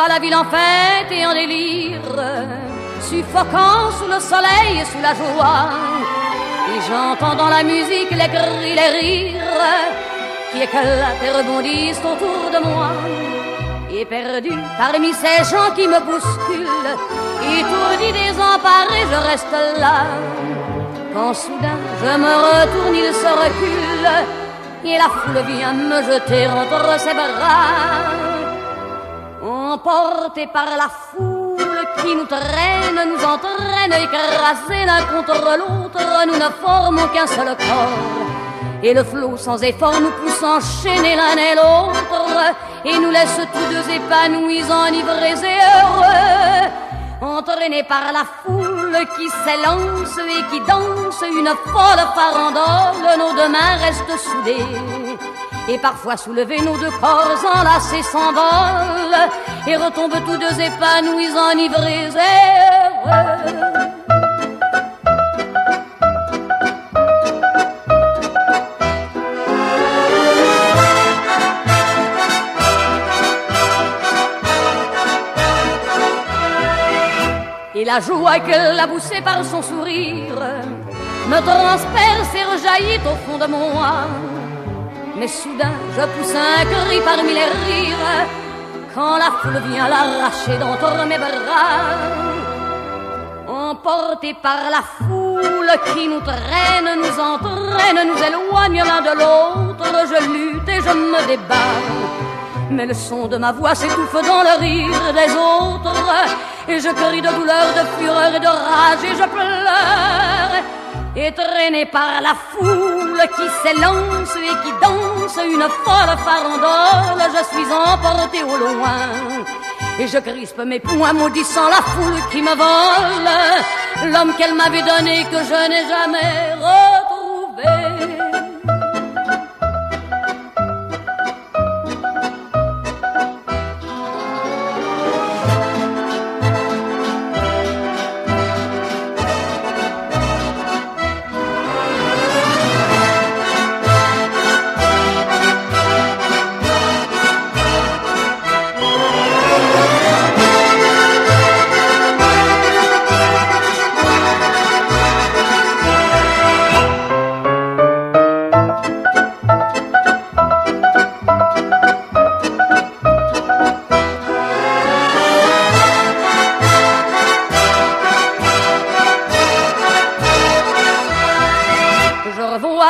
vois la ville en fête et en délire, suffocant sous le soleil et sous la joie. Et j'entends dans la musique les cris, les rires qui éclatent et rebondissent autour de moi. Et perdu parmi ces gens qui me bousculent, étourdi, désemparé, je reste là. Quand soudain je me retourne, il se recule, et la foule vient me jeter entre ses bras. Emportés par la foule qui nous traîne, nous entraîne, écrasés l'un contre l'autre, nous ne formons qu'un seul corps. Et le flot sans effort nous pousse enchaîner l'un et l'autre, et nous laisse tous deux épanouis, enivrés et heureux. Entraînés par la foule qui s'élance et qui danse une folle farandole, nos deux mains restent soudées. Et parfois soulevés, nos deux corps enlacés s'envolent et retombent tous deux épanouis, enivrés et heureux. Et la joie qu'elle a poussée par son sourire me transperce et rejaillit au fond de moi. Mais soudain je pousse un cri parmi les rires quand la foule vient l'arracher d'entre mes bras. Emportés par la foule qui nous traîne, nous entraîne, nous éloigne l'un de l'autre, je lutte et je me débat. Mais le son de ma voix s'étouffe dans le rire des autres, et je crie de douleur, de fureur et de rage, et je pleure. Et traîné par la foule qui s'élance et qui danse une folle farandole, je suis emporté au loin. Et je crispe mes poings maudissant la foule qui me vole l'homme qu'elle m'avait donné, que je n'ai jamais retrouvé.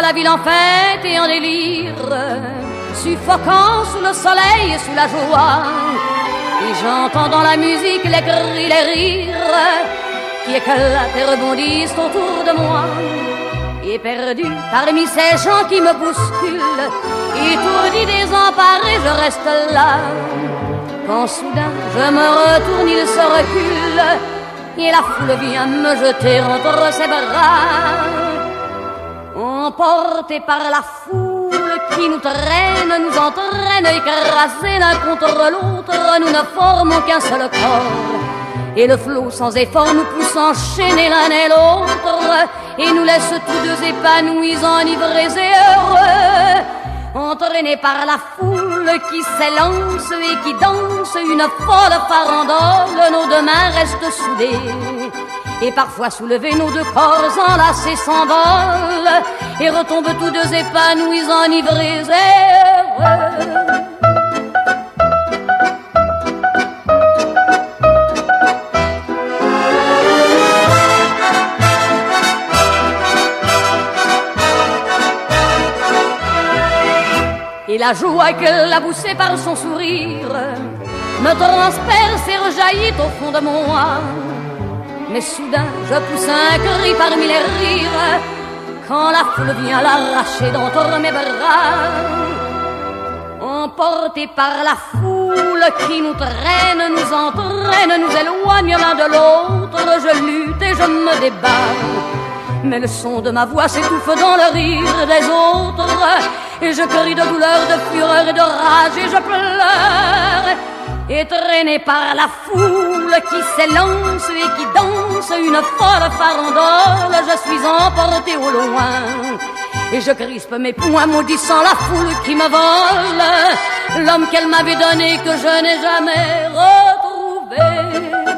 La ville en fête et en délire, suffocant sous le soleil et sous la joie. Et j'entends dans la musique les cris, les rires qui éclatent et rebondissent autour de moi. Et perdu parmi ces gens qui me bousculent, étourdi, désemparé, je reste là. Quand soudain je me retourne, il se recule, et la foule vient me jeter entre ses bras. Emportés par la foule qui nous traîne, nous entraîne, écrasés l'un contre l'autre, nous ne formons qu'un seul corps. Et le flot sans effort nous pousse enchaîner l'un et l'autre, et nous laisse tous deux épanouis, enivrés et heureux. Entraînés par la foule qui s'élance et qui danse une folle farandole, nos deux mains restent soudées. Et parfois soulevés, nos deux corps enlacés s'envolent et retombent tous deux épanouis, enivrés et heureux. Et la joie qu'elle a poussée par son sourire me transperce et rejaillit au fond de moi. Mais soudain je pousse un cri parmi les rires quand la foule vient l'arracher d'entre mes bras. Emportés par la foule qui nous traîne, nous entraîne, nous éloigne l'un de l'autre, je lutte et je me débat. Mais le son de ma voix s'étouffe dans le rire des autres, et je crie de douleur, de fureur et de rage, et je pleure. Et traîné par la foule qui s'élance et qui danse une folle farandole, je suis emporté au loin. Et je crispe mes poings maudissant la foule qui me vole l'homme qu'elle m'avait donné, que je n'ai jamais retrouvé. retrouver.